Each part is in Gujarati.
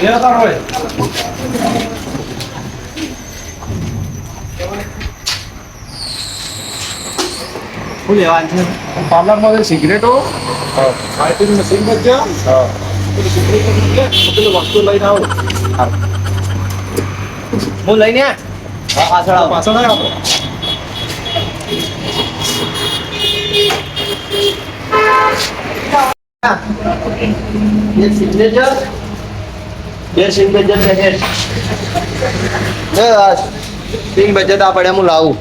લેતા હોય શું લેવાનું છે? પાર્લરમાં સિગરેટો આઈટી મશીન માં ગયા સિગરેટ વસ્તુ લઈને આવો. હું લઈને પાછળ આવો. પાછળ આવ્યો એક સિગ્નેચર બે સિગ્નેચર પેકેટ બસ પિંક બજેટ આ પડે હું લાવું.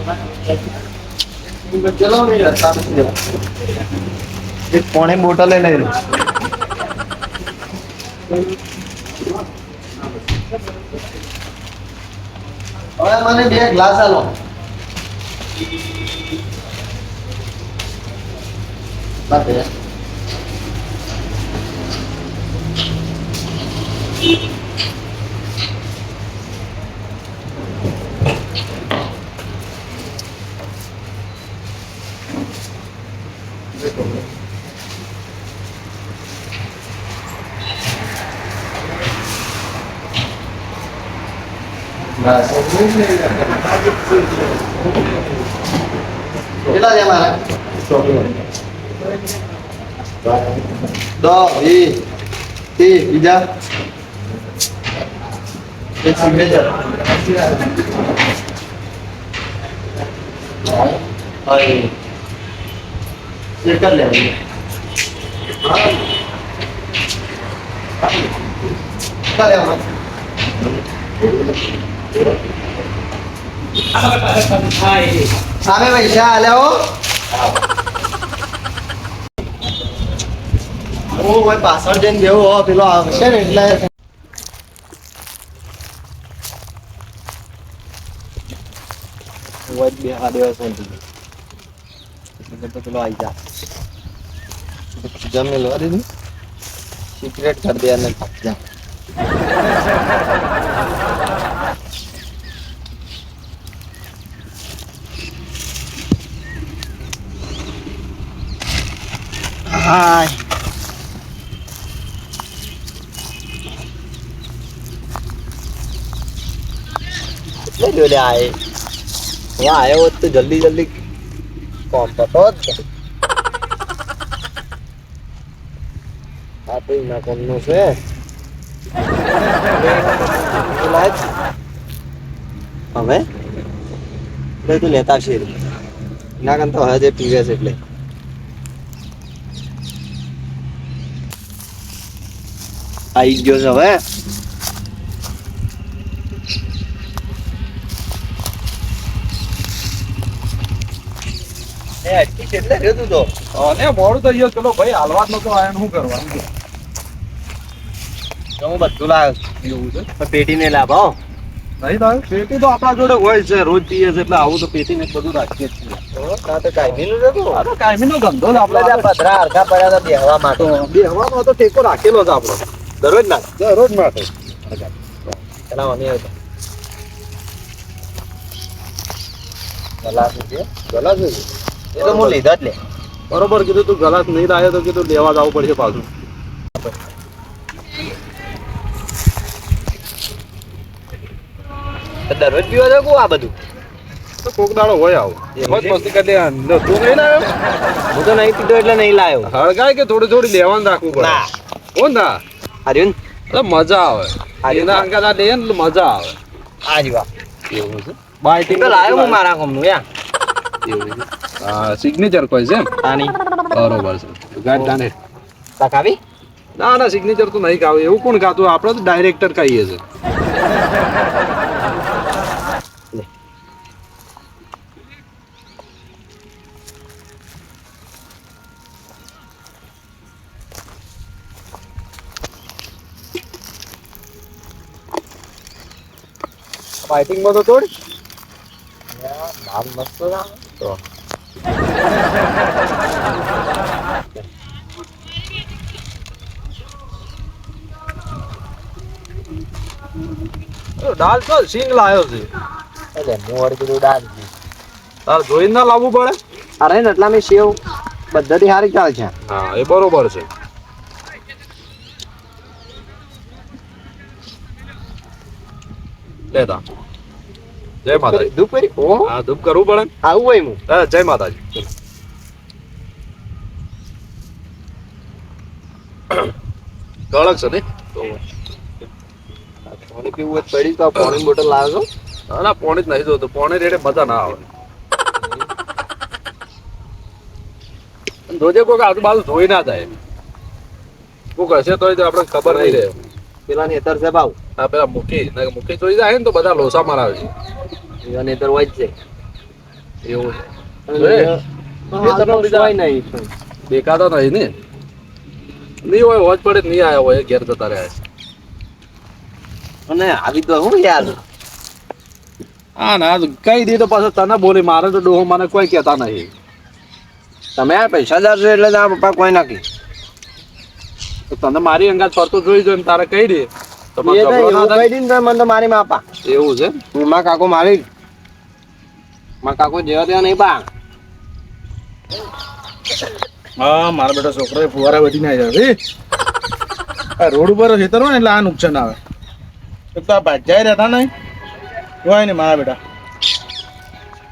ચલો એક પાણી બોટલ લઈ લઈ લો. હવે મને બે ગ્લાસ આલો. બાપરે કેટલા છે મારા? 10 20 30 બીજા એક સિગ્નેચર હાય ચેક કર લે. સામે પૈસા આલ્યા હો. ઓ ભાઈ પાછળ જઈને બેહો હો પેલો આવશે ને એટલે બે દિવસ પેલો આવી જા જમી લો દીધું સિક્રેટ કરી દે અને જા. હાય એટલે જોડે આય વાહ આવ્યો હોત તો જલ્દી જલ્દી કોમ પતો જ. આ તો એના કોમનું છે. હવે તું લેતા છે ના કન તો હજે પીવે છે એટલે આવી ગયો છે હવે. કેટલે રહ્યો તું તો? અને મોડું થઈ ગયો ચલો ભાઈ હાલવા જ નતો આયા શું કરવાનું હું બધું લાવ્યો એવું છે પેટી ને લાભ હો. નહીં થાય પેટી તો આપણા જોડે હોય છે રોજ પીએ છે એટલે આવું તો પેટી ને બધું રાખીએ છીએ. કાયમીનું હતું આ તો કાયમીનો ધંધો જ આપણે આપણે પધરા હરખા પડ્યા હતા બેહવા માટે. બેહવાનો તો ટેકો રાખેલો છે આપણો દરરોજ ના દરરોજ માટે. પેલા મમ્મી આવ્યો ગલાસ છે ગલાસ છે એ તો હું લીધા જ લે. બરોબર કીધું તું ગલાસ નહીં લાવ્યો તો કીધું લેવા જવું પડશે પાછું. દરરોજ પીવા જાવ આ બધું તો કોક દાડો હોય આવું મસ્ત મસ્તી કરી લે. તું નહીં લાવ્યો? હું તો નહીં પીધો એટલે નહીં લાવ્યો. હળગાય કે થોડી થોડી લેવાનું રાખવું પડે. ના કોણ ના આર્યન એટલે મજા આવે એના અંકા આ લઈએ ને એટલે મજા આવે. આજ વાત એવું છે બાઇટિંગ તો લાવ્યો હું મારા કોમનું યા એવું છે. હા સિગ્નેચર કોઈ છે એમ? આની બરોબર છે ગાડી દાને તકાવી ના ના સિગ્નેચર તો નહીં ખાવું એવું કોણ ખાતું આપણે તો ડાયરેક્ટર ખાઈએ છે. ફાઇટિંગમાં તો તોડ નામ મસ્ત નામ તો દાલ તો સિંગ લાયો છે એટલે હું વળી કીધું ડાલ તાર જોઈને ના લાવવું પડે. અરે ને એટલા મેં સેવ પદ્ધતિ સારી ચાલે છે. હા એ બરોબર છે. લેતા જય માતાજી. ધૂપ કરી ઓ હા ધૂપ કરવું પડે ને. આવું હોય હું હા જય માતાજી. કડક છે ને પાણી પીવું હોય તો પડી તો પાણી બોટલ લાવો છો ના પોણી જ નહીં જોતું. પોણી રેડે મજા ના આવે. જોજે કોઈક આજુબાજુ જોઈ ના જાય. કોઈક હશે તો આપણે ખબર નહીં રહે. પેલા નેતર છે ભાવ હા પેલા મુખી જોઈ જાય ને તો બધા લોસા મરાવે છે. એવા નેતર હોય જ છે એવું નહીં દેખાતો નહીં ને નહીં હોય હોજ પડે નહીં આવ્યા હોય ઘેર જતા રહ્યા. અને આવી તો હું યાર હા ના કઈ દી તો પાછો તને બોલી મારે તો ડોહો મને કોઈ કહેતા નહીં. તમે આ પૈસાદાર છો એટલે તારા પપ્પા કોઈ નાખી તો તને મારી અંગાત ફરતું જોઈ જોઈને તારે કહી દે તો મને ઝઘડો ના થાય. મને તો મારી માપા એવું છે માં કાકો મારી માં કાકો જેવા તેવા નહીં પા હા મારા બેટા છોકરો ફુવારા બધી ના જાય આ રોડ ઉપર ખેતર હોય ને એટલે આ નુકસાન આવે. એક તો આ ભાજ્યા રહેતા નહીં હોય ને મારા બેટા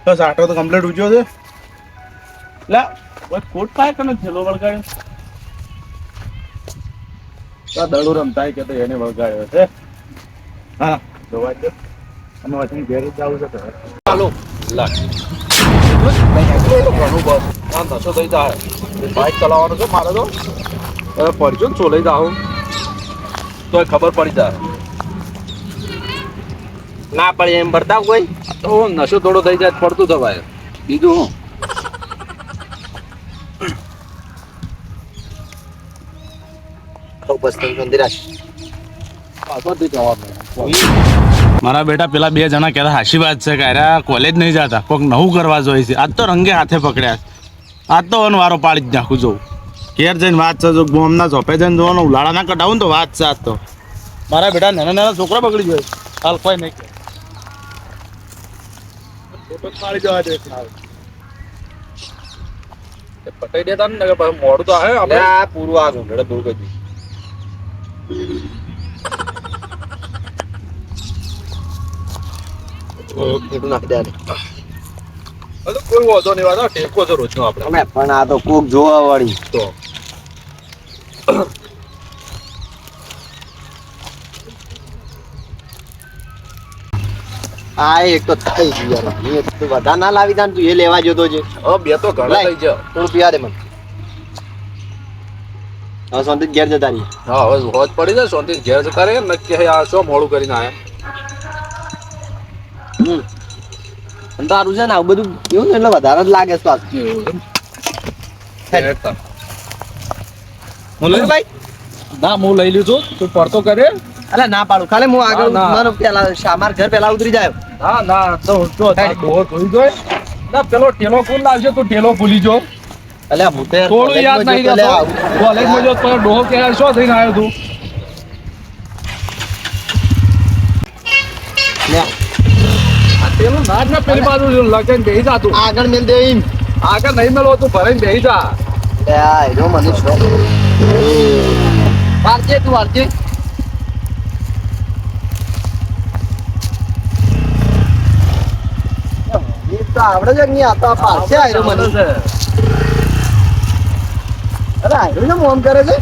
બસ આટો તો કમ્પ્લીટ ઉજ્યો છે એટલે બસ કોટ પાય કે થેલો વળગાડ્યો દડો રમતા કે તો એને વળગાડ્યો છે. હા જોવા દે અમે વચ્ચે ઘેર જ જવું છે ચાલો ઘણું બસ નશો થઈ જાય. બાઇક ચલાવવાનું છે મારે તો હવે પડજો ને ચોલાઈ જાઉં તો ખબર પડી જાય. ના પડે એમ ભરતા કોઈ તો નશો થોડો થઈ જાય પડતું થવાય બીજું હું. બસ મંદિરાશ પાછળથી જવાનું. મારા બેટા પેલા બે જણા કહેતા હાશી વાત છે કે અરે કોલેજ નહીં જતા કોઈક નવું કરવા જોઈએ છે. આજ તો રંગે હાથે પકડ્યા આજ તો વારો પાડી જ નાખું જોઉં ઘેર જઈને વાત છે જો ગોમના ચોપે જઈને જોવાનું ઉલાળા ના કઢાવું તો વાત છે આજ તો મારા બેટા નાના નાના છોકરા પકડી જાય હાલ કોઈ નહીં પાડી જવા દે પટાઈ દેતા ને કે પછી મોડું તો આવે આપણે. આ પૂરું આ ઘૂંટડે પૂરું કરી દીધું નાખી દે હજુ કોઈ વાંધો નહીં વાંધો ટેકો છે રોજનો આપણે અમે પણ આ તો કોક જોવા વાળી તો આ એક તો થઈ ગયું યાર તું બધા ના લાવી દા તું એ લેવા જતો છે હવે બે તો ઘણા થઈ ગયા. થોડું પીવા દે મને હવે શાંતિ ઘેર જતા રહીએ હા હવે હોજ પડી જાય શાંતિ ઘેર જતા રહે નક્કી આ શું મોડું કરીને આયા. અને તારું છે ને આવું બધું એવું ને એટલે વધારે જ લાગે સ્વાદ હું લઈ ભાઈ ના હું લઈ લીધું તું પડતો કરે. અરે ના પાડું ખાલી હું આગળ ના. મારો પેલા શામાર ઘર પેલા ઉતરી જાય ના ના તો જો ડોહો જોઈ જોઈ ના પેલો ઠેલો કોણ લાવશે તું ઠેલો ભૂલી જો એટલે હું તો થોડું યાદ નહીં રહેતો કોલેજમાં જો પેલો ડોહો કે શું થઈને આવ્યો તું. પેલું નાચ ના પેલી બાજુ લગન બેહી જા તું. આગળ મેલ દે એમ આગળ નહીં મેળવો તું ભરાઈને બેહી જા. આ એનો મને શોખ વારજે તું વારજે તો આવડે છે નહીં આ તો આ પારસે આયરો મને અરે આયરો ને મોમ કરે છે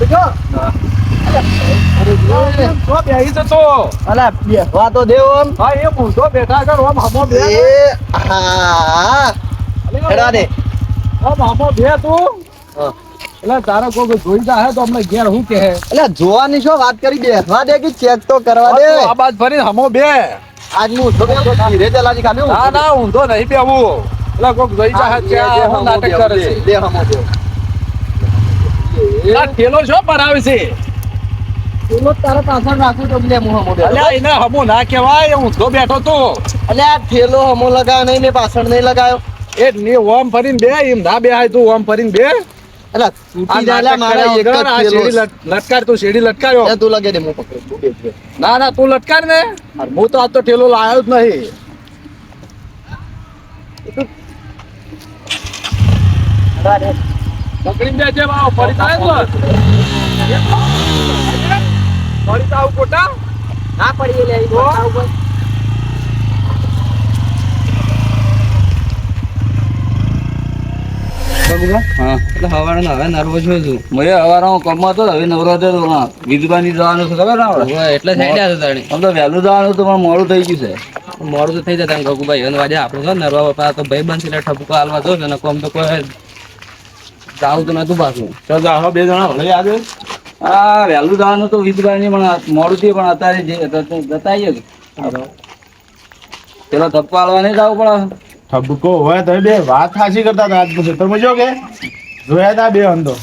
ઉડજો તો બેહી જતો. અલા બેહવા તો દેવ આમ હા એ મૂંઢો બેઠા કર ઓમ હમો બે એ હા હેડા દે ઓમ હમો બે તું હા એટલે તારે કોઈ જોઈ જાય તો અમને ઘેર શું કહે. એટલે જોવાની શું વાત કરી બેસવા દે કે ચેક તો કરવા દે આ બાજ ફરી હમો બે. આજ હું ધીરે ચલાજી ખાલી ના ના ઊંધો નહીં બેવું એટલે કોઈક જોઈ જાય કે આ હું નાટક કરે છે. દે હમો દે આ ઠેલો શું ભરાવે છે. પેલો તારા પાછળ રાખું તો લે હું હમો દે અલ્યા એને હમો ના કહેવાય ઊંધો બેઠો તો એટલે આ થેલો હમો લગાવ્યો નહીં મેં પાછળ નહીં લગાવ્યો એ ની ઓમ ફરીને બે એમ ના બેહાય તું ઓમ ફરીને બે. એટલે આ તૂટી જાય મારા નાટક એક જ કર્યા વગર આ થેલો શેરડી લટકાર તું શેરડી લટકાર્યો. એ તું લગે દે હું પકડું તું બેસ બેસ ના ના તું લટકાર ને હું તો આજ તો ઠેલો લાવ્યો જ નહીં. પકડીને બેસે બાવ ફરી થાય તો પડી જાવ કોટા ના પડી લે તો? ઉપર હા એટલે હવારે હવે નર્વો છું તું મને હવારમાં કમમાં તો હવે નવરાત્ર વિધવાની જવાનું છે ખબર ને આપણે એટલે થઈ જાય તાણી આમ તો વહેલું જવાનું તો પણ મોડું થઈ ગયું છે મોડું તો થઈ જતા ગગુભાઈ અને વાજે આપણે તો નરવા બાપા તો ભાઈ બનશે એટલે ઠપકો હાલવા દો ને કોમ તો કોઈ જાવું તો નતું પાછું તો જાઓ બે જણા ભલે યાદ હોય. હા વહેલું જવાનું તો વિધવાની પણ મોડું થી પણ અત્યારે જતા આવીએ કે પેલો ધક્કો હાલવા નહીં જવું પડે ઠપકો હોય તમે બે વાત હાચી કરતા હતા આજ પછી તમે જો કે જોયા હતા બે અંધો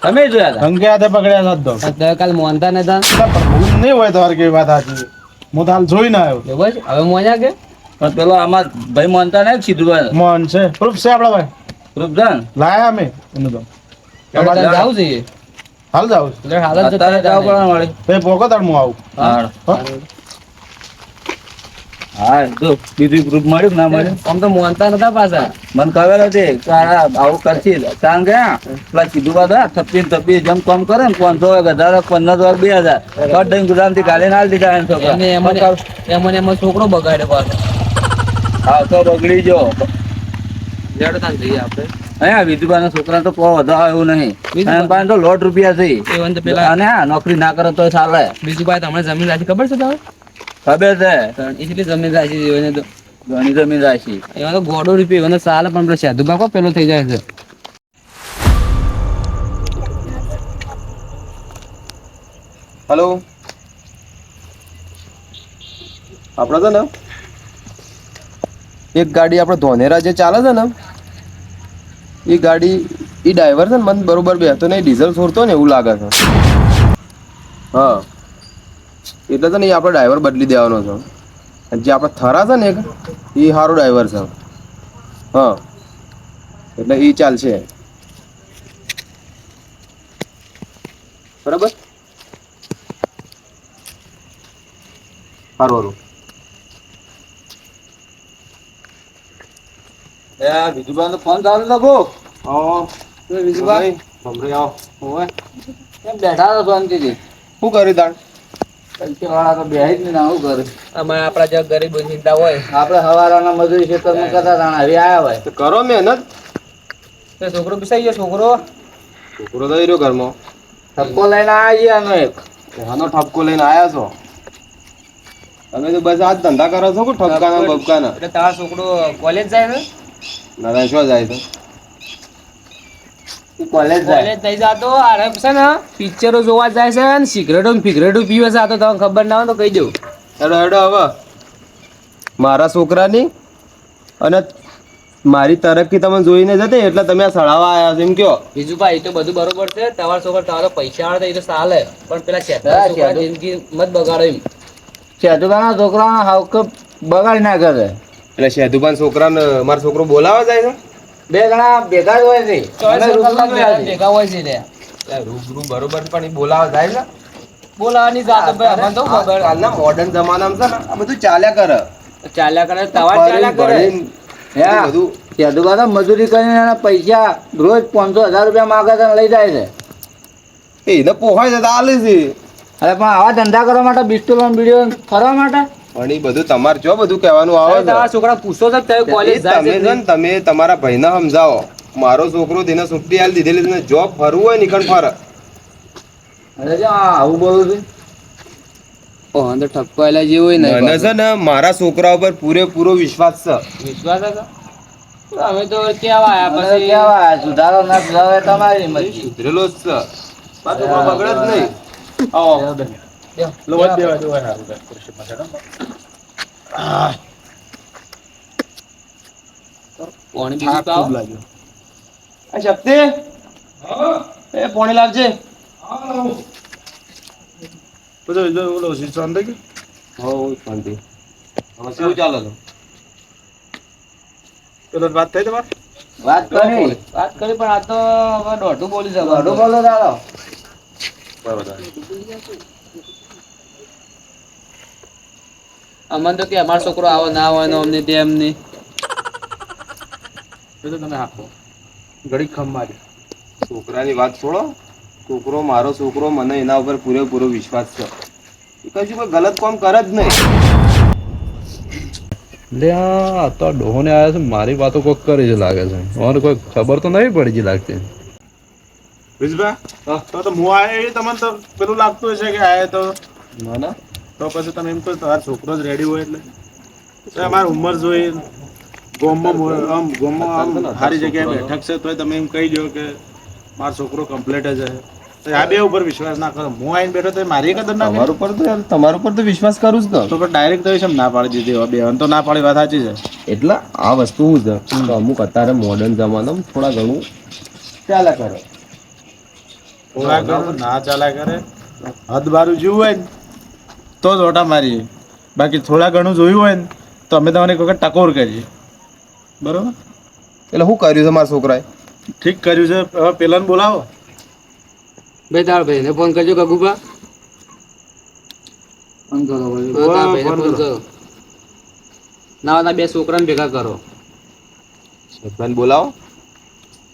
તમે જોયા હતા રંગે હાથે પકડ્યા હતા તો તો કાલ મોનતા નતા ભૂલ નહીં હોય તમારે કેવી વાત સાચી હું તો હાલ જોઈને આવ્યો એવું છે હવે મોજા કે પણ પેલો આમાં ભાઈ માનતા નહીં સીધું મોહન છે પ્રૂફ છે આપડા ભાઈ રૂપજાન લાયા અમે એનું તો આપણે તારે જાવું છે હાલ જાવ એટલે હાલ જ અત્યારે જવું પડે ને વળી. તે પોકો તાર હું આવું હા હો? હા જો બીજું ગ્રુપ મળ્યું કે ના મળ્યું આમ તો મોનતા નતા પાછા મને ખબર હતી કે આ આવું કરશે કારણ કે પેલા સીધું બધા થપ્પી જેમ કામ કરે ને 500 1000 15 2000 કટ ગુદામ થી ગાલી ના દીધા એમ છોકરા એમને છોકરો બગાડે પાછો હા તો બગડી જો લેડો તાન જઈએ આપણે અહીંયા વિધુબાના છોકરા તો કોઈ વધારે એવું નહીં એમ પાસે તો લોટ રૂપિયા છે એવન તો પેલા અને હા નોકરી ના કરે તો ચાલે બીજું ભાઈ તમને જમીન રાશિ ખબર છે તમે ખબર છે એટલી જમીન રાશિ એને તો ઘણી જમીન રાખી એમાં તો ગોડો રૂપિયો એને ચાલે પણ પેલો સાધુ બાકો પેલો થઈ જાય છે હેલો આપણે છે ને એક ગાડી આપણે ધોનેરા જે ચાલે છે ને એ ગાડી એ ડ્રાઈવર છે ને મને બરોબર બેસતો નહીં ડીઝલ છોડતો ને એવું લાગે છે હા એટલે તો નહીં આપણે ડ્રાઈવર બદલી દેવાનો છે અને જે આપણે થરા છે ને એક એ સારો ડ્રાઈવર છે હા એટલે એ ચાલશે બરાબર સારું વિધુબા ફોન ચાલુ લખો વિજયભાઈ ભમરી આવો કેમ બેઠા હતા શાંતિથી શું કર્યું તાણ પૈસા વાળા તો બેહી જ નહીં ના શું કરે અમારે આપણા જે ગરીબ ચિંતા હોય આપણે હવારાના મજૂરી ખેતરમાં કરતા હતા હવે આયા હોય તો કરો મહેનત તો છોકરો પીસાઈ ગયો છોકરો છોકરો તો રહ્યો ઘરમાં ધક્કો લઈને આવી આનો એક આનો ઠપકો લઈને આયા છો તમે તો બસ આ જ ધંધા કરો છો કે ઠપકાના બબકાના એટલે તારો છોકરો કોલેજ જાય છે ના શું જાય તો કોલેજ જાય કોલેજ થઈ જાતો આરે છે ને પિક્ચરો જોવા જાય છે ને સિગરેટો ને ફિગરેટો પીવે છે આ તો તમને ખબર ના હોય તો કહી દઉં હેડો હેડો હવે મારા છોકરાની અને મારી તરફથી તમે જોઈને જતે એટલે તમે આ સળાવા આવ્યા છો એમ કયો બીજું ભાઈ એ તો બધું બરોબર છે તમારો છોકરો તમારો પૈસા વાળા એ તો ચાલે પણ પેલા હા, છોકરા શેઠ. જિંદગી મત બગાડો એમ સેતુબાના છોકરાના હાવક બગાડી નાખે છે એટલે શેધુભાઈ છોકરાને મારો છોકરો બોલાવા જાય છે બે જણા ભેગા જ હોય છે ચોવીસ અને કલાક રૂબરૂ હોય છે. ભેગા હોય છે રે રૂબરૂ બરોબર પણ એ બોલાવા જાય છે બોલાવાની જાતો ભાઈ અમને તો ખબર હાલના મોડર્ન જમાનામાં છે ને આ બધું ચાલ્યા કરે ચાલ્યા કરે તવા ચાલ્યા કરે ભણીને હા. બધું સેતુબા તો મજૂરી કરીને એના પૈસા રોજ 500,000 રૂપિયા માગે છે અને લઈ જાય છે એને પોહાય છે તો આલે છે અરે પણ આવા ધંધા કરવા માટે બિસ્ટોલ વિડીયો ફરવા માટે પણ એ બધું તમારે જો બધું કહેવાનું આવે છે તમારા છોકરા પૂછો છે કે એ કોલેજ જાય તમે છે છે ને તમે તમારા ભાઈને સમજાવો મારો છોકરો તેને છુટ્ટી હાલ દીધેલી છે ને જોબ ફરવું હોય નીકળ ફર અરે જો આ આવું બોલું છું ઓ અંદર ઠપકો આલા જેવું હોય મને છે ને મારા છોકરા ઉપર પૂરેપૂરો વિશ્વાસ છે વિશ્વાસ હતો અમે તો કેવા આયા મને પછી કેવા સુધારો ના સુધારો એ તમારી મરજી સુધરેલો જ છે મારો છોકરો બગડે જ નહીં આવો કોણ બીજું પાવ આ શક્તિ એ પોણી લાવજે હો શાંતિ હવે શું ચાલે છે વાત થઈ તમારે વાત કરી વાત કરી પણ આ તો હવે દોઢું બોલી શકો દોઢું બોલો દાદા અમને તો કે અમારો છોકરો આવો ના હોય ને અમને તેમ નહીં તમે આપો ઘડી ખમ મારી છોકરાની વાત છોડો છોકરો મારો છોકરો મને એના ઉપર પૂરેપૂરો વિશ્વાસ છે એ કશું કોઈ ગલત કામ કરે જ નહીં. લે આ તો ડોહો ને આવ્યા છે મારી વાતો કોક કરી છે લાગે છે મને કોઈ ખબર તો નહીં પડી છે લાગતી. વિજભા તો હું આયો એ તમને તો પેલું લાગતું હશે કે આયો તો ના ના તો પછી તમે એમ કહો તમારો છોકરો જ રેડી હોય એટલે તો અમારી ઉંમર જોઈ ગોમમાં આમ સારી જગ્યાએ બેઠક છે તોય તમે એમ કહી દો કે મારો છોકરો કમ્પ્લીટ જ છે તો આ બે ઉપર વિશ્વાસ ના કરો. હું આવીને બેઠો તો મારી કદર ના તમારા ઉપર તો યાર તમારા ઉપર તો વિશ્વાસ કરું જ તો પણ ડાયરેક્ટ તો એમ ના પાડી દીધી બે તો ના પાડી વાત સાચી છે. એટલે આ વસ્તુ શું છે કે અમુક અત્યારે મોડર્ન જમાનામાં થોડા ઘણું ચાલે કરે. થોડા ઘણું ના ચાલ્યા કરે હદ બારું જોયું હોય ને તો જ ઓટા મારીએ બાકી થોડા ઘણું જોયું હોય ને તો અમે તમને એક વખત ટકોર કરીએ બરોબર. એટલે શું કર્યું છે મારા છોકરાએ? ઠીક કર્યું છે હવે પેલાને બોલાવો. ભાઈ તાર ભાઈને ફોન કરજો ગગુભા. ફોન કરો ભાઈ. હા, તાર ભાઈને ફોન ફોન કરો. કરો. ના હોય તો બે છોકરાને ભેગા કરો. મને બોલાવો.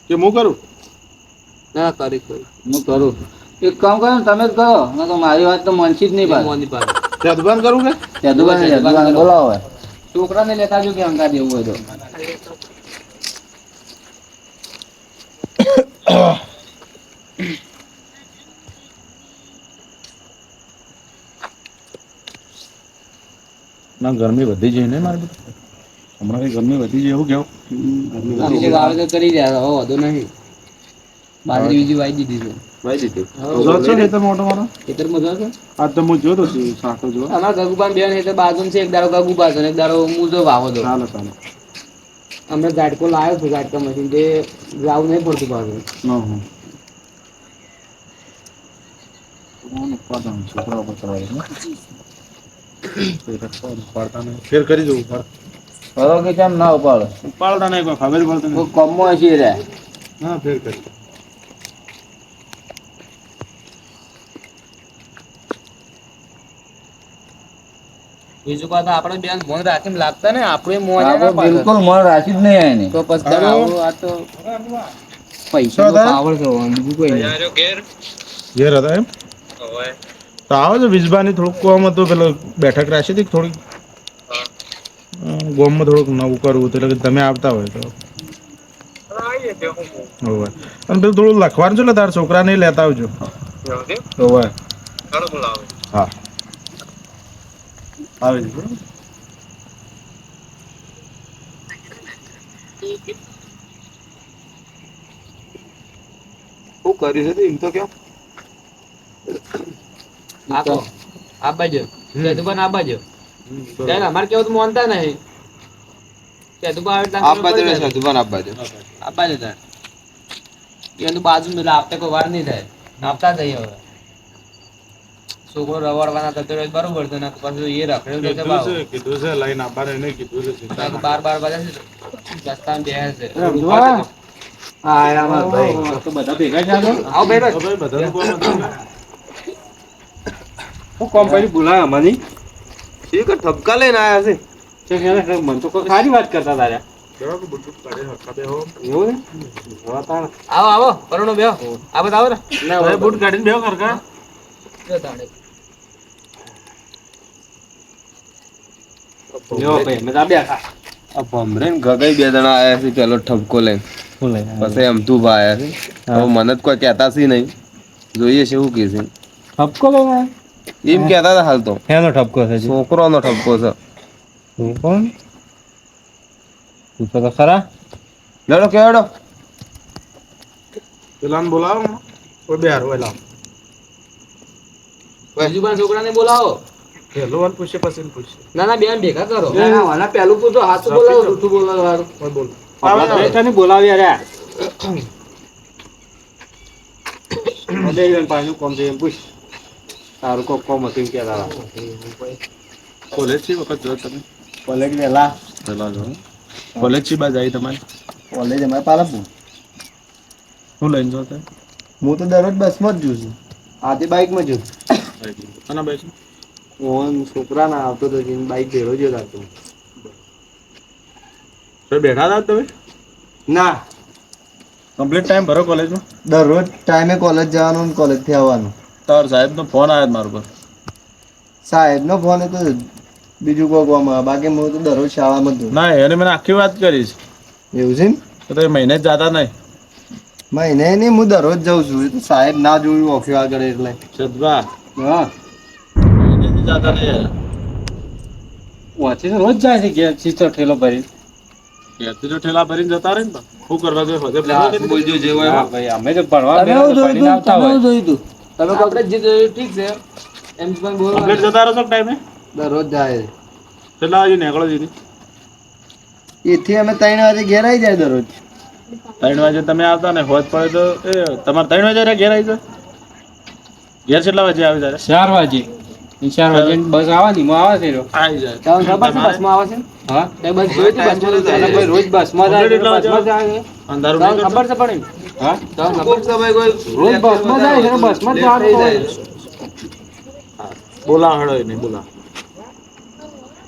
કે હું કરું ના કરી હું કરું. એક કામ કરો ને તમે જ કરો ના તો મારી વાત તો મનથી જ નહીં પાડે. મોની પાસે ત્યાં દુકાન કરું કે યદુભાઈ બોલાવો હવે. છોકરાને લેતા જો કે અંગા દેવું હોય તો. ના ગરમી વધી જાય ને મારે હમણાં કઈ ગરમી વધી જાય એવું કેવું અભિષેક આવે તો કરી દે હવે વધુ નહીં. બાજરી બીજી વાઈ દીધી છે. ભાઈ દીધું. જો છે ખેતર મોટો મારો ખેતર મજા છે. આ તો હું જોતો છું સાકો જો અમારા ગગુબા બેન એટલે બાજુ છે. એક દાડો ગગુબા છે ને એક દાડો મુજો વાવો દો. ચાલો ચાલો અમે ઝાટકો લાવ્યો છું ઝાટકા મશીન તે લાવવું નહીં પડતું પાછું. છોકરા ઉપાડતા નહીં ફેર કરી દઉં કરો કે કેમ ના ઉપાડો ઉપાડતા નહીં કોઈ ખબર પડતી કોઈ કમો હશે રે. હા ફેર કરી બીજું પાછું આપણે બેન મોન રાખીને લાગતા ને આપણે મોન આપણે બિલકુલ મન રાખી જ નહીં આને. તો પછી તારે આવું આ તો પૈસા નો પાવર છે બીજું કોઈ નહીં. ઘેર હતા એમ તો આવો છો વિજબાની થોડુંક કોમ હતું પેલો બેઠક રાખી હતી થોડીક ગોમમાં થોડુંક નવું કરવું હતું એટલે કે તમે આવતા હોય તો હોવે અને પેલું થોડું લખવાનું છે ને તારા છોકરા નહીં લેતા આવજો હોવે હા આવી જજો શું કર્યું છે એમ તો કેમ? આખો આ બાજુ કેતુબા આ બાજુ ત્યારે અમારે કેવું તો માનતા નહીં. કેતુબા આવે એટલે આપવા દે છે દુકાન આપવા દે. આ બાજુ થાય એનું બાજુ એટલે આપતે કોઈ વાર નહીં થાય. આપતા જઈએ હવે છોકરો રવાડવાના થતો રહે બરોબર છે ને પછી એ રખડ્યું છે બાવ. કીધું છે લઈને આભાર એને કીધું છે ચિંતા ના બાર વાગ્યા છે રસ્તામાં બેસે છે. તો બધા ભેગા જ આગળ આવો ભાઈ કરો. ભાઈ બધાનું કોમ હતું ને. હું કોમ પછી બોલાય અમારી ઠીક ઠપકા લઈને આવ્યા છે. મને તો કોઈ સારી વાત કરતા તારે બેહો કે બુટ કાઢે હક્કા બેહો એવું આવો આવો પરુણો બેહો આ બધા આવો ને ભાઈ બુટ કાઢીને બેહો કરકા જો તાણે. આ ભમરે ને ગગાઈ બે જણા આયા છે પેલો ઠપકો લઈને પછી એમ તું આયા છે. હવે મને જ કોઈ કહેતા છે નહીં જોઈએ છે એવું કે છે ઠપકો લેવા એમ કહેતા હતા હાલ તો એનો ઠપકો છે છોકરોનો ઠપકો છે. તું કોણ તું તો ખરા લડો કેવડો પેલાને બોલાવો કોઈ બે હારો લાવો બીજું પણ છોકરાને બોલાવો. પેલો વાલ પૂછે પછી ને પૂછે ના ના બેન ભેગા કરો. વાલા પેલું પૂછો હાથું બોલાવો જૂઠું બોલાવો હારું કોઈ બોલ તને બોલાવી યાર અલે પાછું કોમ છે એમ પૂછ તારું કોક કોમ હતું એમ કહેતા કોલેજ થી વખત જો તમે કોલેજ વેલા પેલા જો કોલેજ થી બાજ આવી તમારી કોલેજ અમારે પાલનપુર શું લઈને જો તમે હું તો દરરોજ બસમાં જ જઉં છું આજે બાઇકમાં જઉં અને ભાઈ ઓન છોકરા ના આવતો તો બાઇક ભેળો જ આવતો તો બેઠા હતા તમે ના કમ્પ્લીટ ટાઈમ ભરો કોલેજમાં દરરોજ ટાઈમે કોલેજ જવાનું કોલેજ થી આવવાનું તાર સાહેબનો ફોન આવ્યો મારા પર સાહેબનો ફોન હતો બીજું કોઈ કામ આવે. બાકી હું તો દરરોજ શાળામાં જ ના એને મને આખી વાત કરીશ છું. એવું છે ને? તો તમે મહિને જ જાતા નહીં મહિને નહીં, હું દરરોજ જાઉં છું. એ તો સાહેબ ના જોયું ઓફિસ આગળ એટલે. સદભા હા, મહિનેથી જાતા નહીં વાંચી તો રોજ જાય છે ઘેર ચીચો ઠેલો ભરી. ઘેરથી તો ઠેલા ભરીને જતા રહે ને તો શું કરવા જોઈએ બધે બોલજો જે હોય હા ભાઈ અમે તો ભણવા તમે એવું જોયું ભણીને તું? આવતા તમે હોય. એવું જોયું તું? તમે આપણે જે જોયું ઠીક છે એમ પણ કમ્પ્લીટ બોલવાનું. જતા રહો છો ટાઈમે દરરોજ જાય. કેટલા વાગે નીકળો દીધી એથી અમે 3 વાગે ઘેર આવી જાય દરરોજ. 3 વાગે તમે આવતા ને હોજ પડે તો એ તમારે 3 વાગે ઘેર આવી જાય ઘેર કેટલા વાગે આવી જાય 4 વાગે 4 વાગે બસ આવવાની માં આવે છે રહ્યો. આવી જાય તમને ખબર છે બસમાં આવે છે? હા તે બસ જોઈ હતી બસમાં તો ચાલે ભાઈ રોજ બસમાં જાય છે, બસમાં જાય છે. અંધારું તમને નહીં ખબર છે પણ હા તમને ખબર છે રોજ બસમાં જાય છે ને બસમાં જ જવાનું હોય. બોલા હળો નહીં બોલા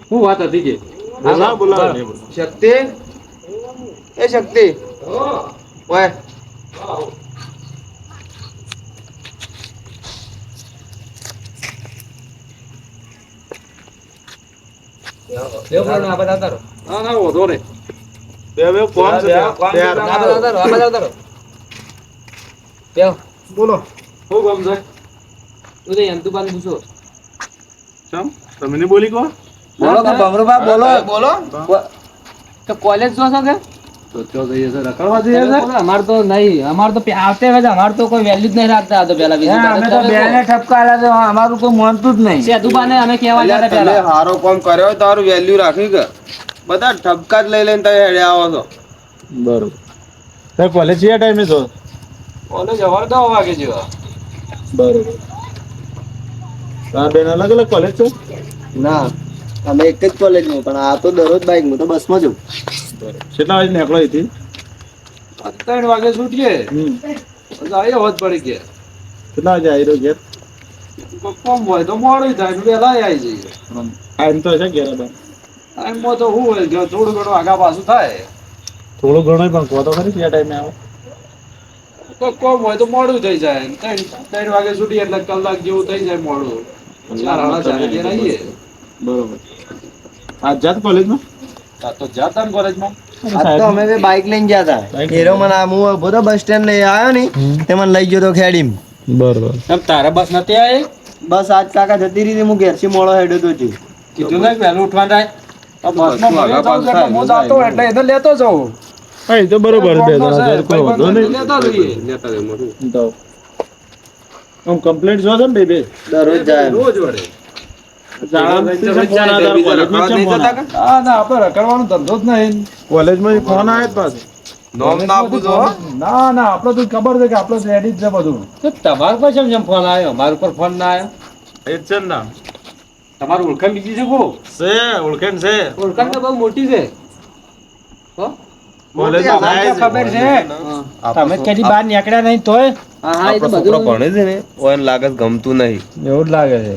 શું વાત હતી કે બોલા નહીં બોલા શક્તિ, એ શક્તિ, ઓય ના ના વધો નહીં બે કોમ છે બોલો શું કામ છે ચમ તમે નહીં બોલી કહો બોલો કે ભમરુભા બોલો. બોલો. તો કોલેજ જો છો કે તો જઈએ છે રખડવા જઈએ છે અમાર તો નહીં, અમાર તો આવતે વખતે અમાર તો કોઈ વેલ્યુ જ નહીં રાખતા. તો પેલા બીજું અમે તો બેને ઠપકા આલ્યા તો અમારું કોઈ માનતું જ નહીં. સેદુબાને અમે કહેવા અલ્યા, જતા તમે પેલા હારો કામ કર્યો હોય તારું વેલ્યુ રાખી કે બધા ઠપકા જ લઈ લઈને તમે હેડે આવો છો. બરોબર તો કોલેજ કયા ટાઈમે છો કોલેજ સવારે 10 વાગે જેવા. બરોબર આ બેન અલગ અલગ કોલેજ છે ના, અમે એક જ કોલેજમાં, પણ આ તો દરરોજ બાઇકમાં તો બસમાં જઉં. કેટલા વાગે નીકળો અહીંથી 3 વાગે છૂટીએ આવીએ હોજ પડી ગયા. કેટલા વાગે આવી રહ્યો ઘેર કોમ હોય તો મોડું થાય ને વહેલા આવી જઈએ. ટાઈમ તો છે ઘેર બાર ટાઈમમાં તો શું હોય કે થોડું ઘણું આગા પાછું થાય. થોડું ઘણું પણ કહો તો ખરી કયા ટાઈમે આવો કોઈ કોમ હોય તો મોડું થઈ જાય. 3 વાગે છૂટીએ એટલે કલાક જેવું થઈ જાય મોડું. 4 સાડા 4 ઘેર આવીએ. બરોબર આજ જાત કોલેજમાં આ તો જાતા ને કોલેજમાં. આજ તો અમે બે બાઇક લઈને ગયા હતા. બાઇક એરો મને આમ હું ઉભો તો બસ સ્ટેન્ડ લઈ આવ્યો ને તે મને લઈ ગયો તો ખેડીમ. બરોબર એમ તારા બસ નથી આવી? બસ આજ કાકા જતી રહી હું ઘેરથી મોડો હેડ્યો તો છું. કીધું ને વહેલું ઉઠવાનું થાય. આ બસમાં મને આગા જાઉં પાછું એટલે હું થાય, જાતો એટલે એને લેતો જાઉં. હા એ તો બરોબર બે કોમનો જણા છે, છે, કોઈ વાંધો ભાઈબંધોને નહીં લેતા જઈએ. તો આમ કમ્પ્લેટ જો છે ને બે દરરોજ જાય. રોજ વડે. ના ના આપણે રખડવાનો ધંધો જ નહીં. કોલેજમાં ફોન આવે પાછો નોમ ના આપું તો ના ના આપણે તો ખબર છે કે આપણે રેડી જ છે બધું. તમારા પર જેમ ફોન આવ્યો અમારા ઉપર ફોન ના આવ્યો. એ જ છે ને ના તમારું ઓળખાણ બીજી છે કો? છે ઓળખેણ છે ઓળખાણ તો બહુ મોટી છે. હો? કોલેજમાં જાય છે. ખબર છે તમે કદી બહાર નીકળ્યા નહીં તોય હા એ તો છોકરો બધું ભણે છે ને ઓને લાગે છે ગમતું નહીં, એવું જ લાગે છે.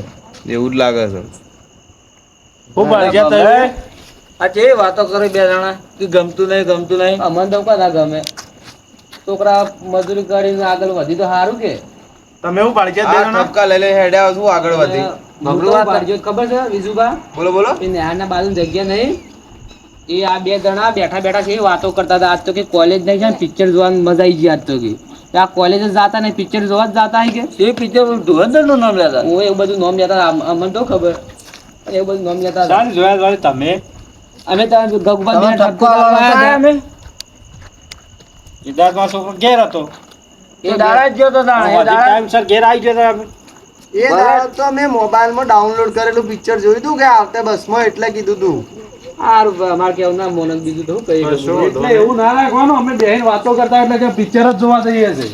એવું જ લાગે છે. ખૂબ ભણ્યા તમે આ કેવી વાતો કરે બે જણા કે ગમતું નહીં ગમતું નહીં. અમને તો કદા ગમે છોકરા મજૂરી કરીને આગળ વધી તો સારું કે તમે એવું ભણ્યા આ બે જણા ઠપકા લઈ લઈ હેડે આવો છું આગળ વધી. ખબર છે વિજુભા બોલો બોલો. એ નેહાના બાજુ જગ્યા નહીં એ આ બે જણા બેઠા બેઠા છે એ વાતો કરતા હતા. આજ તો કે કોલેજ નહીં છે ને પિક્ચર જોવાની મજા આવી ગઈ આજ તો કે આ કોલેજ જ જાતા નહીં પિક્ચર જોવા જ જાતા હોય કે એ પિક્ચર ધુરંધર નું નામ લેતા. હું એવું બધું નામ લેતા અમને તો ખબર એવું બધું નામ લેતા હતા. જોયા તમે અમે તો ગગુભા તમે બેન ઠપકો ઠપકો આલવા આયા નતા અમે સિદ્ધાર્થમાં છોકરો ઘેર હતો એ દાડા જ ગયો તો તાણે. એ દાડા ટાઈમસર ઘેર આવી ગયો અમે એ દાડો તો મેં મોબાઈલમાં ડાઉનલોડ કરેલું પિક્ચર જોયું તું કે આવતે બસમાં એટલે કીધું તું. સારું અમારે કેવું ના મોનક બીજું તો કઈ એટલે એવું ના રાખવાનું અમે બેહીને વાતો કરતા એટલે કે પિક્ચર જ જોવા જઈએ છે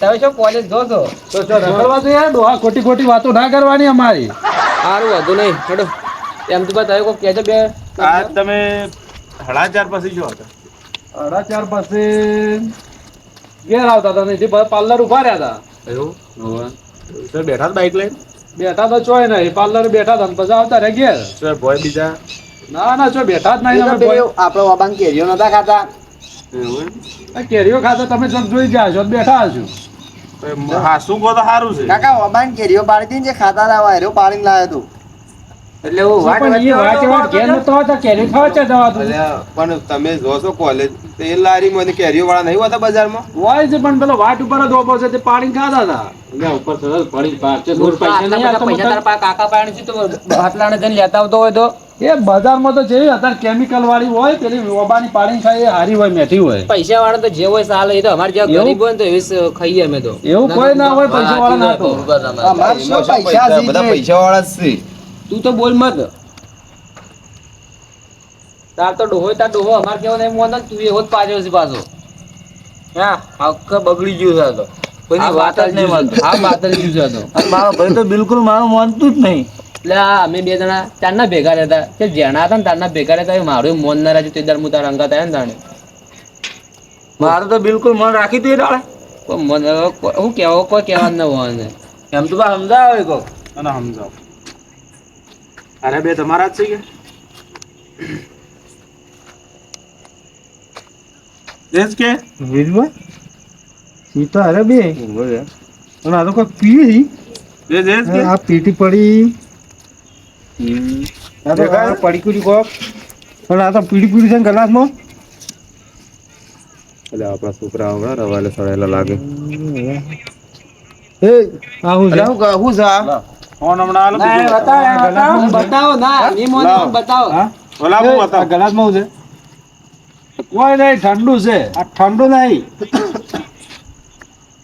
તમે શું કોલેજ જો છો તો રખડવા જઈએ ડોહા ખોટી ખોટી વાતો ના કરવાની અમારી સારું વધુ નહીં હેડો એમ તો બતાવ્યું કોઈ કહેજો બે આ તમે 4:30 પછી જો હતા 4:30 પછી ઘેર આવતા હતા નહીં પાર્લર ઉભા રહ્યા હતા એવું સર બેઠા બાઈક લઈને બેઠા તો ચોય નહીં પાર્લર બેઠા હતા ને પછી આવતા રહ્યા ઘેર સર ભોય બીજા ના ના ચો બેઠા જ નહીં અમે આપડે વાબાન કેરીઓ નતા ખાતા. એવું આ કેરીઓ ખાતા તમે સબ જોઈ ગયા છો બેઠા હશો એમ? હા શું કહો તો સારું છે કાકા વાબાન કેરીઓ પાડી હતી ને જે ખાતા હતા હેરો પાડીને લાવ્યો તું. એટલે હું વાટ અલ્યા, પણ તમે જો છો કોલેજ એ લારી માં કેરીઓ વાળા નહીં હોતા બજારમાં? હોય છે પણ પેલો વાટ ઉપર જ ઉભો છે તે પાણી ખાધા હતા એટલે ઉપર સરસ પડી પાછે દૂર પૈસા નહીં આવતા પૈસા તારા પાસે કાકા પાસે છે તો બાટલાને જઈને લેતા આવતો હોય તો એ બજારમાં તો જેવી અત્યારે કેમિકલ વાળી હોય પેલી ઓબાની પાણી ખાય એ હારી હોય મેઠી હોય પૈસા વાળા તો જે હોય ચાલે એ તો અમારે જેવા ગરીબ હોય ને તો એવી ખાઈએ અમે તો એવું કોઈ ના હોય પૈસા વાળા ના તો અમારે શું પૈસા છે? બધા પૈસા વાળા જ છે. તું તો બોલ મત તાર તો ડોહો તાર ડોહો અમાર કેવો નહીં મોન તું એવો જ પાછો છે પાછો હા આખા બગડી ગયું છે આ તો કોઈની વાત જ નહીં માનતો હા બાતરી જ્યું છે તો અને મારો ભાઈ તો બિલકુલ મારું માનતું જ નહીં એટલે આ અમે બે જણા ચારના ભેગા રહેતા તે જેણા હતા ને તારના ભેગા રહેતા એ મારું મોન ના રાજુ તે દર હું તાર અંગા થયા ને તાણે મારું તો બિલકુલ મન રાખી દે રાળે કોઈ મન હું કેવો કોઈ કહેવા ન હોય ને એમ તો બા સમજાવે કોક અને સમજાવ અરે બે તમારા જ છે કે દેશ કે ઈ તો અરે બે અને આ તો કોઈ પી દેશ કે આ પીટી પડી આ તો આ પડી કુડી કોક અને આ તો પીડી પીડી છે ને ગલાસમાં એટલે આપણા છોકરા હમણાં રવાલે સળેલા લાગે. એ આવું છે અલ્યા, હું છે આ? ફોન હમણાં આલો બતાવો ના એ મોન બતાવો ઓલા હું આ હતા ગલાસમાં છે કોઈ નહીં ઠંડુ છે આ ઠંડુ નહીં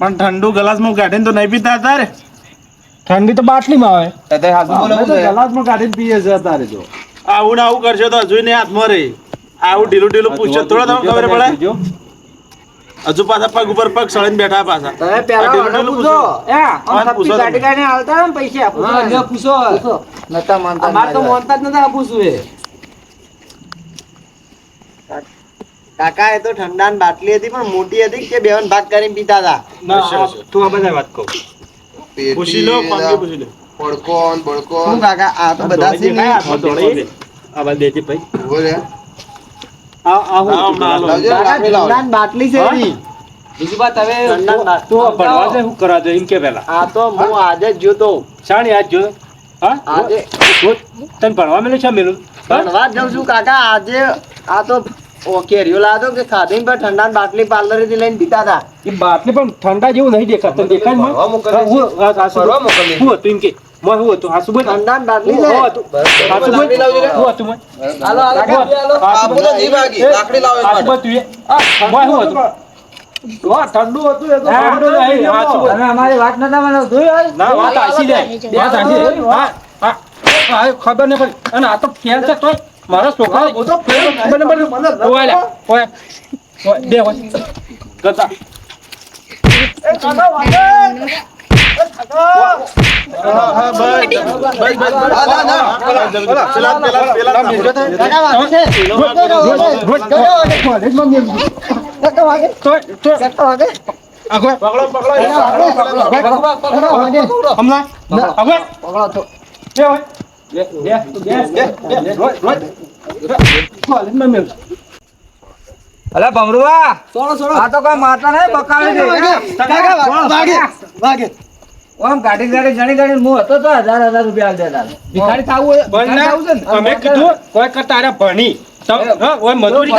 પણ ઠંડુ ગ્લાસમાં કાઢીને તો નહીં પીતા તારે ઠંડી તો બાટલીમાં આવે તાતે હાચું બોલો, અમે હું તો છે? ગલાસમાં કાઢીને પીએ છે અત્યારે જો આવું ને આવું કરશો તો હજુ નહીં હાથમાં રહી આવું ઢીલું ઢીલું પૂછશો થોડો તમને ખબર પડે હજુ પાછા પગ ઉપર પગ સળીને બેઠા પાછા તમે આ ઢીલું ઢીલું પૂછો આમ પૂછો તમે. હા પૂછો નતા માનતા અમાર તો મોનતા જ નતા પૂછવું એ કાકા એ તો ઠંડાની બાટલી હતી પણ મોટી હતી કે બેવન ભાગ કરીને પીતા હતા. તું આ બધા વાત કહું પૂછી લો પાંગી પૂછી લો પડકોન બળકોન. શું કાકા આ તો બધા છે ને? આ બાદ દેતી ભાઈ ઉભો રે. હમણાં આલો. લાવજો, કાકા લાકડી લાવો. ઠંડાની બાટલી છે એની. બીજું બાત હવે ઠંડાની બાટલી. શું કરવા જોઈએ એમ કે પેલા આ તો હું આજે જ જોતો શાણી આજ જો હા આજે તને ભણવા મેલું છે મેલું ભણવા જ જાઉં છું કાકા આજે આ તો કેરીઓ લાવતો કે ખાધીને પણ ઠંડાની બાટલી પાર્લરેથી લઈને પીતા હતા. એ બાટલી પણ ઠંડા જેવું નહીં દેખાતું દેખાય ને ફરવા મોકલીએ છીએ. ફરવા મોકલીએ. શું હતું એમ કે મોય શું હતું હાસુ બોલ ઠંડાની બાટલી શું છે. હતું હાસુ બોલ લાકડી લાવજો રે. શું હતું મોય હાલો હાલો કાપી હાલો આપો તો નહીં ભાગી. લાકડી લાવો એક હાસુ માટે. બોલ તું એ મોય શું હતું ઠંડુ હતું એ તો ઠંડુ નહીં હાસુ બોલ તમે અમારી વાત નતા માનો જોયું ના વાત આસી જાય વાત આસી જાય હા હા હા ખબર નહીં પડી અને આ તો ફેલ છે તોય મારા છોકરા બધો ફેલ ખબર નહીં પડી ઓય લે ઓય બે હોય ગતા અલે ભમરુવા આ તો કોઈ માતા નહીં બકાવી દે ઓમ ગાડી ગાડી જણી ગાડી હું હતો તો 1000 રૂપિયા દેતા ભિખારી થાવું હોય ભિખારી થાવું છે ને અમે કીધું કોઈ કરતા અરે ભણી ઓય મજૂરી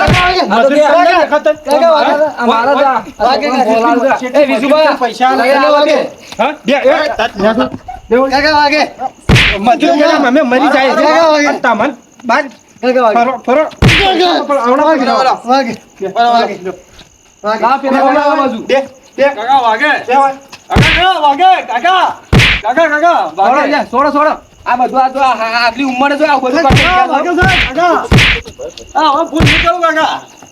પૈસા હા અમે મરી જાય તામન બાદ ફરો ફરો કાકા વાગે છોડો છોડો આ બધું આ તો આટલી ઉંમરે જો આ બધું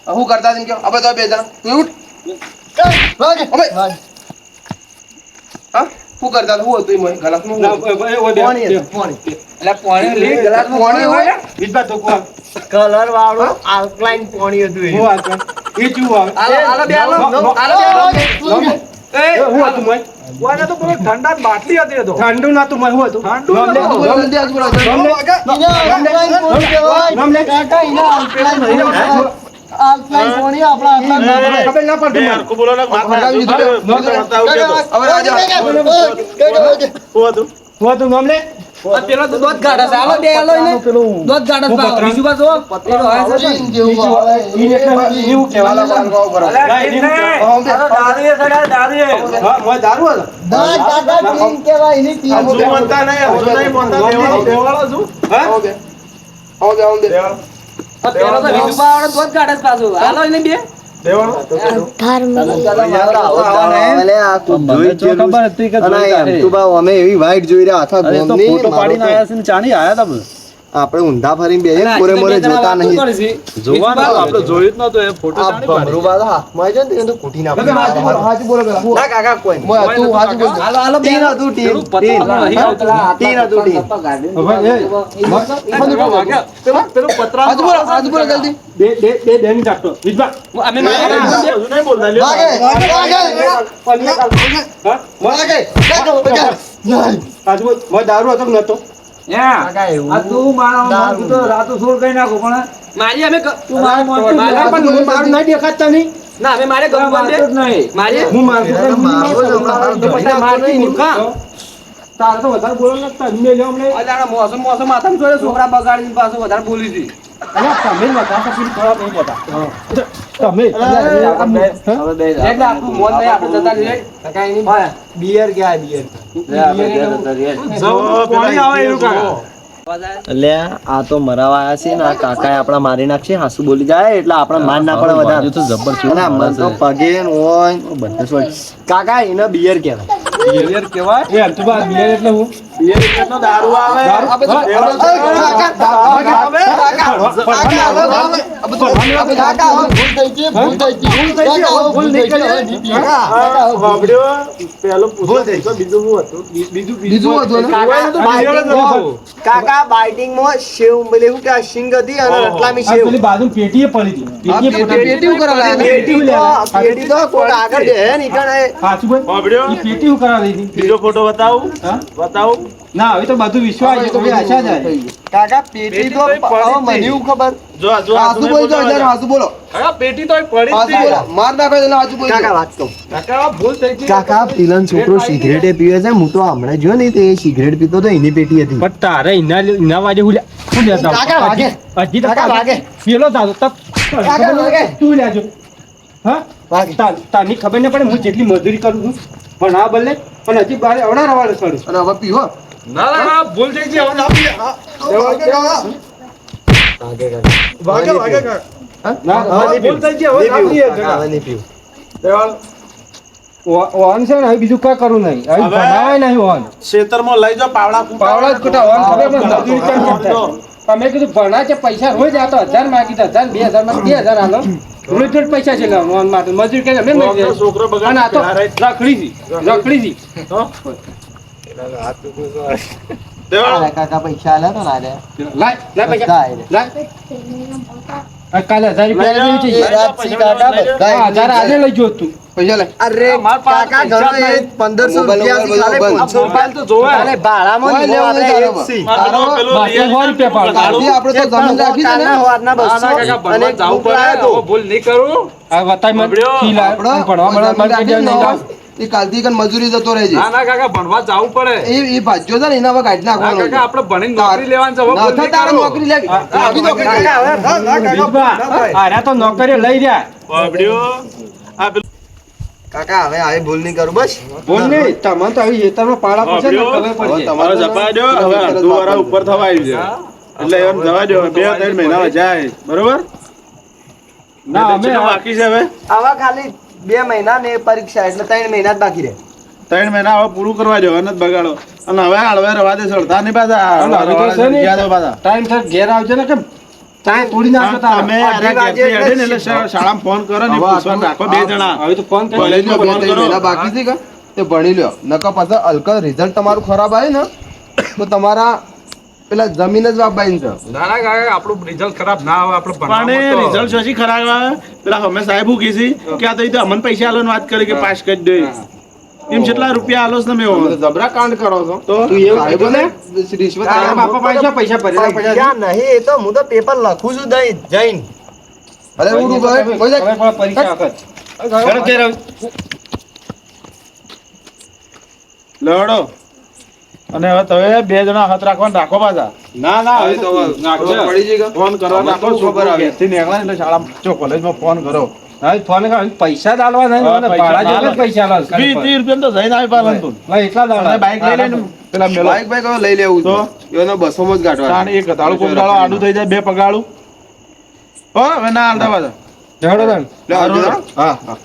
શું કરતા હતા એમ કહો. હવે તો બે જણા. તું ઉઠ. હવે. હા? શું કરતા હતા? શું હતું એમાં? ગલાસમાં શું હતું? પાણી હતું, પાણી. એટલે પાણી લે પાણી હોય? કલર વાળું આલ્કલાઇન પાણી હતું એ. હાલો બે હાલો ઠંડુ ના તું શું હતું જલ્દી આજુ બોલો. ખબર ના પડતી મને. હરખું બોલો ને વાત ભગાવી દીધું. હવે રાજા હવે રાજા. શું હતું નામ લે આ પેલો તો દોધ ગાઢા છે. હાલો બે હાલો એને. દોધ ગાઢા છે ભાવ. બીજું બાજુ હો. પેલો આવે છે ને. ઈ એટલે એવું કહેવાના અલા, ઠીક છે. આ તો દારૂએ સડા, દારૂએ. ના કાકા ટીમ કેવાય એની ટીમ હજુ બનતા નહીં, હજુ નહીં બનતા. દેવાળો છું. આ પેલો તો બીજું ભાવ દોધ ગાઢા છે પાછું. હાલો એને બે. દેવાળો. અલે આ તું જોઈ જ જેલું ખબર હતી કે અને એમ તું બા અમે એવી વાઈટ જોઈ રહ્યા હતા અરે તો ગોમની, ફોટો મારો પાડીને તો આયા છે ને ચાની આયા તા બધું. આપણે ઊંધા ફરીને બેહીને અને મોરે આજે તો મોરે બે જણા જોતા વાતો નહીં કરે છે. જોવાનું આપણે જોયું જ નતું એ ફોટો આ ચાની પાડી. ભમરું બાદ હાથમાં આવી જાય ને તો કૂટી નાખે. ના કાકા કોઈ નહીં. હાલો હાલો બે ટીન હતું, ટીન. પેલું પતંગ ટીન. નહીં આવતું. ટીન હતું, ટીન. બે ની ચાટતો વિજબા અમે માર્યા હજુ નહીં બોલતા. લ્યો. આજુ દારૂ હતો કે નતો કાકા એવું. આ તું મારા મન તો રાતો સોળ કઈ નાખો પણ મારી અમે તું મારા મન મારા પણ મારું નહીં દેખાતા નહીં ના અમે મારે ગમવા મારતો જ નહીં. મારે હું મારતો તો હું મારો જ હમણાં તો પછી મારતી નહીં. તારે તો વધારે બોલો ને તમે લ્યો અમને અલ્યા મોસમ મોસમ માથામાં જોડે છોકરા બગાડીને પાછો વધારે બોલી હતી. અલ્યા તમે વધારે તકલીફ કરવા નહીં જતા તમે હવે બે જા. એટલે આપણું મોન નહીં આપણે જતા રહીએ. કાંઈ નહીં. બિયર ક્યાં બિયર લે આપણે બે જતા રહીએ. પાણી આવે એવું કાકા એટલે આ તો મરાવા આયા છે ને આ કાકાએ આપણા મારી નાખશે હાસુ બોલી જાય એટલે આપણે માર ના પડે વધારે બાજુ તો જબ્બર છે. અને મન તો પગે ને હોય ને બધે છોડ. કાકા એને બિયર કહેવાય. બિયર કહેવાય. એ અંતુબા બિયર એટલે હું બિયર કેટલો દારૂ આવે. વાપર્યો. પેલું પૂછો તો બીજું શું હતું? બીજું હતું ને? કાકા બાઇટિંગ માં શેવ બોલે હું કે સિંગ હતી અને રતલામી આ શેવ. પેલી બાજુ પેટીએ પડી હતી પેટી તો કોક આગળ દે હે નીકળે. સાચું બોલ વાપર્યો. ઈ પેટી હું કરાવી હતી બીજો ફોટો બતાવું. હા? બતાવું. ના હવે તો બધું વિશ્વાસ છે તો આશા જાય કાકા પેટી તો હવે મને એવું ખબર. જો જો હાસુ બોલજો યાર, હાસુ બોલો. પેટી તો પડી હાસુ બોલો. માર નાખો એટલે હાસુ બોલજો. કાકા વાત કહું. કાકા ભૂલ થઈ ગઈ. કાકા પેલાનો છોકરો સિગરેટ પીવે છે હું તો હમણાં જો ને તે સિગરેટ પીતો તો એની પેટી હતી. પણ તારે ઇના વાજે હું લેતા કાકા વાગે. હજી કાકા વાગે. પેલો દાદો કાકા વાગે. તું લેજો હા વાગે. તારની ખબર ન પડે હું જેટલી મજૂરી કરું છું પણ આ બદલે પણ હજી બારે અવડા રવાડે સડું અને હવે પીવો. ના ના ભૂલ થઈ ગઈ. હવે ના પીએ. વાગે વાગે કાકા. ના ભૂલ થઈ ગઈ. હવે ના પીએ કાકા, હવે નહીં પીવું. દેવાળ. ઓન છે ને હવે બીજું કઈ કરવું નહીં હવે હવે- ભણાય નહીં ઓન ખેતરમાં લઈ જાઓ પાવડા ફૂટા. પાવડા જ ખોટા ઓન ખબર પણ મજૂરી કેમ કરતા અમે કીધું ભણા છે પૈસા રોજ આ તો 1000 માંગી તો 1000 2000 માં 2000 આલો રોજ રોજ પૈસા છે લાવ ઓન માટે મજૂરી કે અમે નહીં દે. છોકરો બગાડ અને આ તો રખડી દેવાળ. કાકા પૈસા આલ્યા તો ના આલ્યા? લાય બધા પૈસા આલ્યા. લાય આ કાલે 1000 રૂપિયા લેવી છે એ રાતથી કાકા બધા હા, 1000 આજે લઈ જો તું અરે કાકા ઘણો એ 1500 રૂપિયાથી ખાલી 500 રૂપિયા તો જોવે. અરે ભાડામાં જ આપણે એક સી. મારો પેલો બાકી રિયલ 100 રૂપિયા પાડો. કાળું. એક કાના હોવાના 200 અને એક ભૂખ લાયો તો. ભૂલ નહીં કરું. આ વતાઈ મને બબડ્યો. ફી લાય. ભણવા માટે નહીં લાવ. એ કાલથી કન મજૂરી જતો રહેજે. ના ના કાકા ભણવા જવું પડે. એ ભાજ્યો છે ને એના હવે કાઢી હા નાખવાનો. કાકા આપણે ભણીને નોકરી લેવાની છે. હવે ના ભૂલ થાય નહીં તારે કરું. નોકરી લેવી. આ નોકરી કાકા હવે ના કાકા બીજભા, આર્યા તો નોકરીઓ લઈ રહ્યા બાબડ્યો. આ પેલું કાકા હવે આવી ભૂલ નહીં કરું બસ. બોલ ને તમને તો આવી ખેતરમાં પાડા પડશે ને ખબર હવે પડશે તમારે હવે જપા દો. હવે અડધું વરા ઉપર થવા આવ્યું છે. એટલે એમ જવા દો. 2-3 મહિના જાય. બરોબર? ના અમે કેટલું બાકી છે હવે? આવા ખાલી 2 મહિના ને પરીક્ષા એટલે 3 મહિના જ બાકી રહે. 3 મહિના હવે પૂરું કરવા દો. અને જ બગાડો. અને હવે હળવે રવા દે સળતા નહીં પાછા. હવે તો છે ને. યાદ હોય પાછા. ટાઈમ થર ઘેર આવજો ને કેમ ચાય તોડી નાખો તમે તારા. આરા ઘેરથી હેડે ને એટલે શાળામાં ફોન કરો ને પૂછવાનું રાખો 2 જણા. હવે તો ફોન કરી કોલેજમાં ફોન ત્રણ કરો. મહિના બાકી છે કે તે ભણી લ્યો નકર પાછા હલકા રિઝલ્ટ તમારું ખરાબ આવે ને તો તમારા પેલા જમીન જ વાપવાની છે. ના ના કાકા આપણું રિઝલ્ટ ખરાબ ના આવે આપણે પણ એ રિઝલ્ટ શોથી ખરાબ આવે? પેલા અમે સાહેબ હું કીધી કે આ તો ઈ તો અમને પૈસા આલોને વાત કરી કે પાસ કરી દે. એમ કેટલા રૂપિયા આલોસ તમે તમે એવો? તો જબરા કાંડ કરો છો. તો તું એવું સાહેબો કીધું ને ને રિશ્વત તારા આલે. બાપા પૈસા પૈસા ભરેલા પડ્યા પૈસા નહીં એ તો હું તો પેપર લખું છું જઈને. અરે ઉડું ભાઈ કોઈ જાય. હવે પરીક્ષા વખત ઘરે ઘેર આવ. લડો. અને હવે તમે બે જણા હાથ રાખવાના રાખો પાછા ના હવે તો ખબર પડી જઈ ગઈ. ફોન કરવા અમને નાખો તો ખબર આવે. ઘેરથી નીકળ્યા એટલે શાળા ચો કોલેજમાં ફોન કરો હવે ફોન કર પૈસા જ આલવા નહીં મને ભાડા જોડે જ પૈસા આલવા છે. 20 રૂપિયા તો જઈને આવી પાલન તું ભાઈ એટલા દાડા બાઈક લઈ લઈને પેલા મેલો બાઈક બાઈક હવે લઈ લેવું તો? તો એનો બસોમાં જ ગાંઠવા તાણ એક દાડો કોક દાડો આડું થઈ જાય બે પગાડું હો હવે ના હાલતા પાછા હેડો તાણ. લે આવજો. હા હા